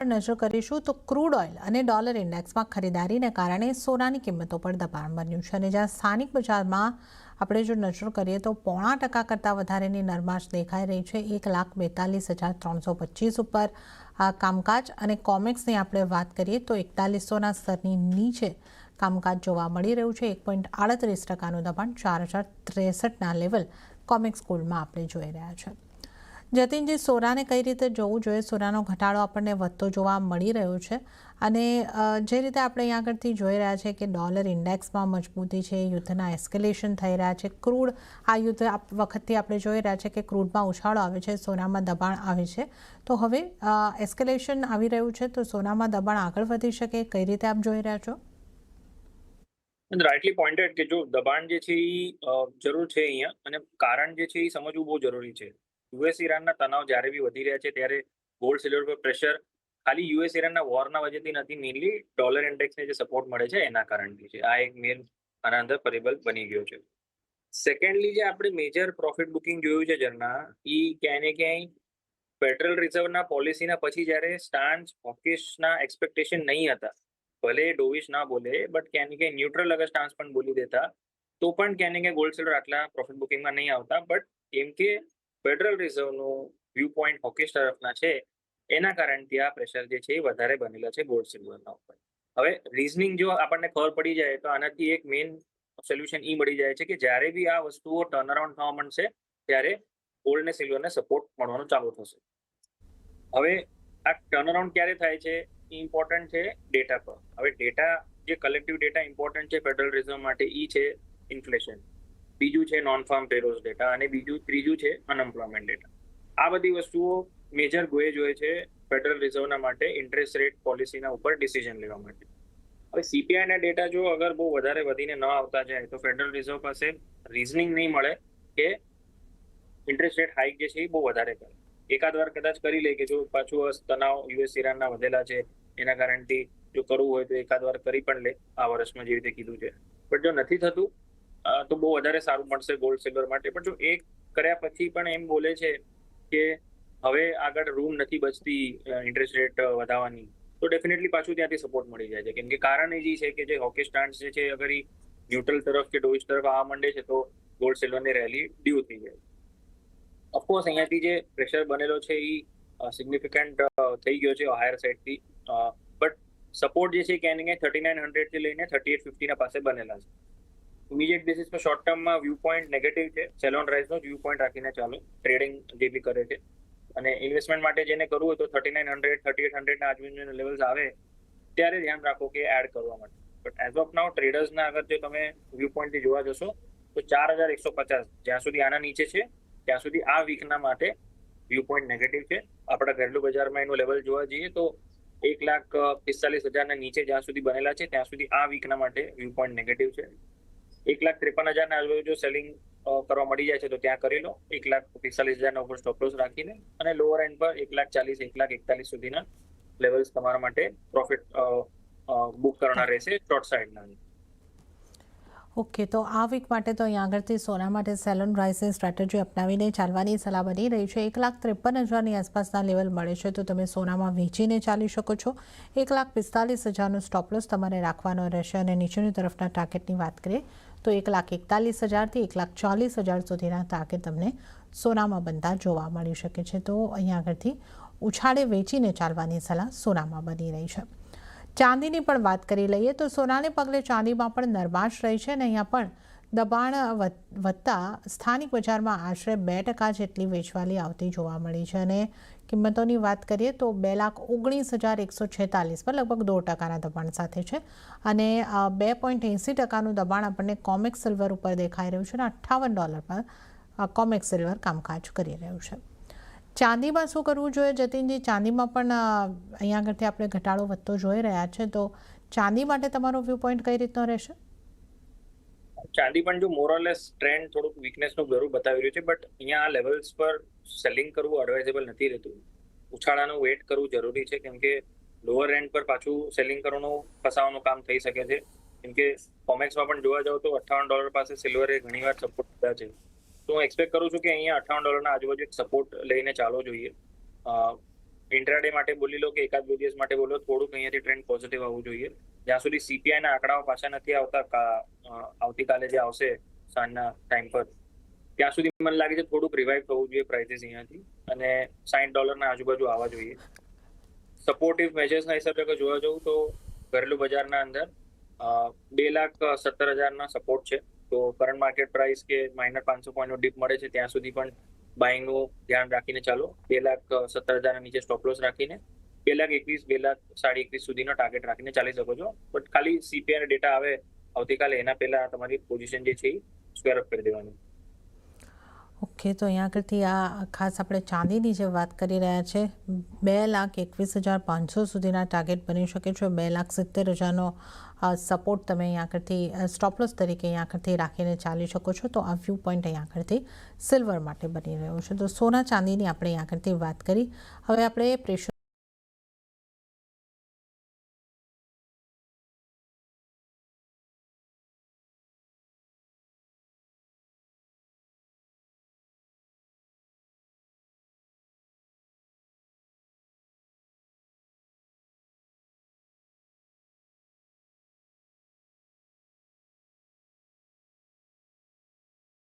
નજર કરીશું તો ક્રૂડ ઓઇલ અને ડોલર ઇન્ડેક્સમાં ખરીદારીને કારણે સોનાની કિંમતો પર દબાણ બન્યું છે અને જ્યાં સ્થાનિક બજારમાં આપણે જો નજર કરીએ તો 0.5% કરતાં વધારેની નરમાશ દેખાઈ રહી છે. 1,42,325 ઉપર કામકાજ અને કોમેક્સની આપણે વાત કરીએ તો 4100ના સ્તરની નીચે કામકાજ જોવા મળી રહ્યું છે. 1.38%નું દબાણ 4,063ના લેવલ કોમેક્સ ગોલ્ડમાં આપણે જોઈ રહ્યા છે. જતીનજી, સોનાને કઈ રીતે જોવું જોઈએ? સોનાનો ઘટાડો આપણને વધતો જોવા મળી રહ્યો છે અને જે રીતે આપણે અહીં આગળથી જોઈ રહ્યા છે કે ડોલર ઇન્ડેક્સમાં મજબૂતી છે, યુદ્ધના એસ્કેલેશન થઈ રહ્યા છે, ક્રૂડ આ યુદ્ધ વખતથી આપણે જોઈ રહ્યા છે કે ક્રૂડમાં ઉછાળો આવે છે, સોનામાં દબાણ આવે છે. તો હવે એસ્કેલેશન આવી રહ્યું છે તો સોનામાં દબાણ આગળ વધી શકે, કઈ રીતે આપ જોઈ રહ્યા છો? રાઇટલી પોઇન્ટેડ કે જો દબાણ જે છે એ જરૂર છે અહીંયા, અને કારણ જે છે એ સમજવું બહુ જરૂરી છે. યુએસ ઈરાનના તણાવ જ્યારે બી વધી રહ્યા છે ત્યારે ગોલ્ડ સિલ્વર પર પ્રેશર ખાલી યુએસ ઈરાનના વોરના વજહથી નથી, મેનલી ડોલર ઇન્ડેક્સને જે સપોર્ટ મળે છે એના કારણથી છે. આ એક મેન આના અંદર પરિબળ બની ગયો છે. સેકન્ડલી જે આપણે મેજર પ્રોફિટ બુકિંગ જોયું છે જરના, એ ક્યાંય ને ક્યાંય ફેડરલ રિઝર્વના પોલિસીના પછી જ્યારે સ્ટાન્સ હોકિશના એક્સપેક્ટેશન નહીં હતા, ભલે ડોવિશ ના બોલે બટ ક્યાંય ને ક્યાંય ન્યુટ્રલ અગર સ્ટાન્સ પણ બોલી દેતા તો પણ ક્યાંય ને ક્યાંય ગોલ્ડ સિલ્વર આટલા પ્રોફિટ બુકિંગમાં નહીં આવતા. બટ કેમ કે ફેડરલ રિઝર્વનું વ્યૂ પોઈન્ટ હોકિશ તરફના છે એના કારણથી આ પ્રેશર જે છે એ વધારે બનેલા છે ગોલ્ડ સિલ્વરના ઉપર. હવે રીઝનિંગ જો આપણને ખબર પડી જાય તો આનાથી એક મેઇન સોલ્યુશન એ મળી જાય છે કે જ્યારે બી આ વસ્તુઓ ટર્ન અરાઉન્ડ થવા માંડશે ત્યારે ગોલ્ડ ને સિલ્વરને સપોર્ટ મળવાનું ચાલુ થશે. હવે આ ટર્ન અરાઉન્ડ ક્યારે થાય છે ઇમ્પોર્ટન્ટ છે ડેટા પર. હવે ડેટા જે કલેક્ટિવ ડેટા ઇમ્પોર્ટન્ટ છે ફેડરલ રિઝર્વ માટે એ છે ઇન્ફ્લેશન, બીજું છે નોન ફાર્મ પેરોલ્સ ડેટા અને ત્રીજું છે અનએમ્પ્લોયમેન્ટ ડેટા. આ બધી વસ્તુઓ મેજર ગોએજ હોય છે ફેડરલ રિઝર્વના માટે ઇન્ટરેસ્ટ રેટ પોલિસીના ઉપર ડિસિઝન લેવા માટે. હવે સીપીઆઈના ડેટા જો અગર બહુ વધારે વધીને ન આવતા જાય તો ફેડરલ રિઝર્વ પાસે રીઝનિંગ નહીં મળે કે ઇન્ટરેસ્ટ રેટ હાઇક જે છે એ બહુ વધારે કરે. એકાદ વાર કદાચ કરી લે કે જો પાછું તણાવ યુએસ ઈરાનના વધેલા છે એના કારણથી જો કરવું હોય તો એકાદ વાર કરી પણ લે આ વર્ષમાં જેવી રીતે કીધું છે. બટ જો નથી થતું તો બહુ વધારે સારું મળશે ગોલ્ડ સિલ્વર માટે. પણ જો એક કર્યા પછી પણ એમ બોલે છે કે હવે આગળ રૂમ નથી બચતી ઇન્ટરેસ્ટ રેટ વધારવાની, તો ડેફિનેટલી પાછું ત્યાંથી સપોર્ટ મળી જાય છે. કેમ કે કારણ એ છે કે જે હોકી સ્ટાન્સ જે છે અગર એ ન્યુટ્રલ તરફ કે ડોવિશ તરફ આવવા માંડે છે તો ગોલ્ડ સિલ્વરની રેલી ડ્યુ થઈ જાય. ઓફકોર્સ અહીંયાથી જે પ્રેશર બનેલો છે એ સિગ્નિફિકન્ટ થઈ ગયો છે હાયર સાઇડથી, બટ સપોર્ટ જે છે ક્યાંય ને ક્યાંય 3900 લઈને 3850ના પાસે બનેલા છે. ઇમિડિયેટ બેસિસ પર શોર્ટ ટર્મમાં વ્યૂ પોઈન્ટ નેગેટિવ છે. સેલ ઓન રાઇઝનો જ વ્યૂ પોઈન્ટ રાખીને ચાલો ટ્રેડિંગ જે બી કરે છે. અને ઇન્વેસ્ટમેન્ટ માટે જેને કરવું હોય તો 3900 3800ના આજુબાજુના લેવલ્સ આવે ત્યારે ધ્યાન રાખો કે એડ કરવા માટે. બટ એઝ ઓફ નાઉ ટ્રેડર્સના અગર જો તમે વ્યૂ પોઈન્ટથી જોવા જશો તો 4150 જ્યાં સુધી આના નીચે છે ત્યાં સુધી આ વીકના માટે વ્યૂ પોઈન્ટ નેગેટિવ છે. આપણા ઘરેલું બજારમાં એનું લેવલ જોવા જઈએ તો 1,45,000ના નીચે જ્યાં સુધી બનેલા છે ત્યાં સુધી આ વીકના માટે વ્યૂ પોઈન્ટ નેગેટિવ છે. 1,53,000ના આજુબાજુ જો સેલિંગ કરવા મળી જાય છે તો ત્યાં કરી લો 1,45,000ના ઉપર સ્ટોપ લોસ રાખીને, અને લોઅર એન્ડ પર 1,40,000 1,41,000 સુધીના લેવલ્સ તમારા માટે પ્રોફિટ બુક કરવાના રહેશે શોર્ટ સાઇડના. ઓકે, તો આ વીક માટે તો અહીં આગળથી સોના માટે સેલ ઓન રાઇઝની સ્ટ્રેટેજી અપનાવીને ચાલવાની સલાહ બની રહી છે. 1,53,000ની આસપાસના લેવલ મળે છે તો તમે સોનામાં વેચીને ચાલી શકો છો. 1,45,000નો સ્ટોપ લોસ તમારે રાખવાનો રહેશે અને નીચેની તરફના ટાર્ગેટની વાત કરીએ તો 1,41,000થી 1,40,000 સુધીના ટાર્ગેટ તમને સોનામાં બનતા જોવા મળી શકે છે. તો અહીં આગળથી ઉછાળે વેચીને ચાલવાની સલાહ સોનામાં બની રહી છે. ચાંદીની પણ વાત કરી લઈએ તો સોનાને પગલે ચાંદીમાં પણ નરમાશ રહી છે અને અહીંયા પણ દબાણ વધતા સ્થાનિક બજારમાં આશરે 2% જેટલી વેચવાલી આવતી જોવા મળી છે અને કિંમતોની વાત કરીએ તો 2,19,146 પર લગભગ 2%ના દબાણ સાથે છે અને $2.80નું દબાણ આપણને કોમેક્સ સિલ્વર ઉપર દેખાઈ રહ્યું છે અને $58 પર કોમેક્સ સિલ્વર કામકાજ કરી રહ્યું છે. ચાંદીમાં શું કરવું જોઈએ જતીનજી? ચાંદીમાં પણ અહીંયા આગળથી આપણે ઘટાડો વધતો જોઈ રહ્યા છે, તો ચાંદી માટે તમારો વ્યૂ પોઈન્ટ કઈ રીતનો રહેશે? ચાંદી પણ જો મોરલેસ ટ્રેન્ડ થોડુંક વીકનેસનું જરૂર બતાવી રહ્યું છે, બટ અહીંયા આ લેવલ્સ પર સેલિંગ કરવું એડવાઇઝેબલ નથી રહેતું. ઉછાળાનું વેઇટ કરવું જરૂરી છે કેમ કે લોઅર એન્ડ પર પાછું સેલિંગ કરવાનું ફસાવાનું કામ થઈ શકે છે. કેમ કે કોમેક્સમાં પણ જોવા જાવ તો $58 પાસે સિલ્વરે ઘણીવાર સપોર્ટ કર્યા છે. તો હું એક્સપેક્ટ કરું છું કે અહીંયા $58ના આજુબાજુ એક સપોર્ટ લઈને ચાલવો જોઈએ. ઇન્ટ્રાડે માટે બોલી લો કે એકાદ બે દિવસ માટે બોલો, થોડુંક અહીંયાથી ટ્રેન્ડ પોઝિટિવ આવવું જોઈએ. જ્યાં સુધી CPI ના આંકડાઓ પાછા નથી આવતા, આવતીકાલે જે આવશે સાંજના ટાઈમ પર, ત્યાં સુધી મને લાગે છે થોડુંક રિવાઇવ થવું જોઈએ પ્રાઇસીસ અહીંયાથી, અને $60 આજુબાજુ આવવા જોઈએ. સપોર્ટિવ મેજર્સના હિસાબે અગર જોવા જવું તો ઘરેલું બજારના અંદર 2,17,000 સપોર્ટ છે. તો કરંટ માર્કેટ પ્રાઇસ કે -500 પોઈન્ટનો ડીપ મળે છે ત્યાં સુધી પણ બાઇંગનું ધ્યાન રાખીને ચાલો. 2,17,000 નીચે સ્ટોપ લોસ રાખીને 2,21,000 2,21,500 સુધીનો ટાર્ગેટ રાખીને ચાલી શકો છો. બટ ખાલી CPI ડેટા આવે આવતીકાલે, એના પહેલા તમારી પોઝિશન જે છે એ સ્ક્વેર અપ કરી દેવાની. ઓકે, તો અહીંયા આગળથી આ ખાસ આપણે ચાંદીની જે વાત કરી રહ્યા છે, 2,21,500 સુધીના ટાર્ગેટ બની શકે છે. 2,70,000નો સપોર્ટ તમે અહીંયા આગળથી સ્ટોપલોસ તરીકે અહીંયા આગળથી રાખીને ચાલી શકો છો. તો આ વ્યૂ પોઈન્ટ અહીંયા આગળથી સિલ્વર માટે બની રહ્યો છે. તો સોના ચાંદીની આપણે અહીંયા આગળથી વાત કરી. હવે આપણે પ્રેશર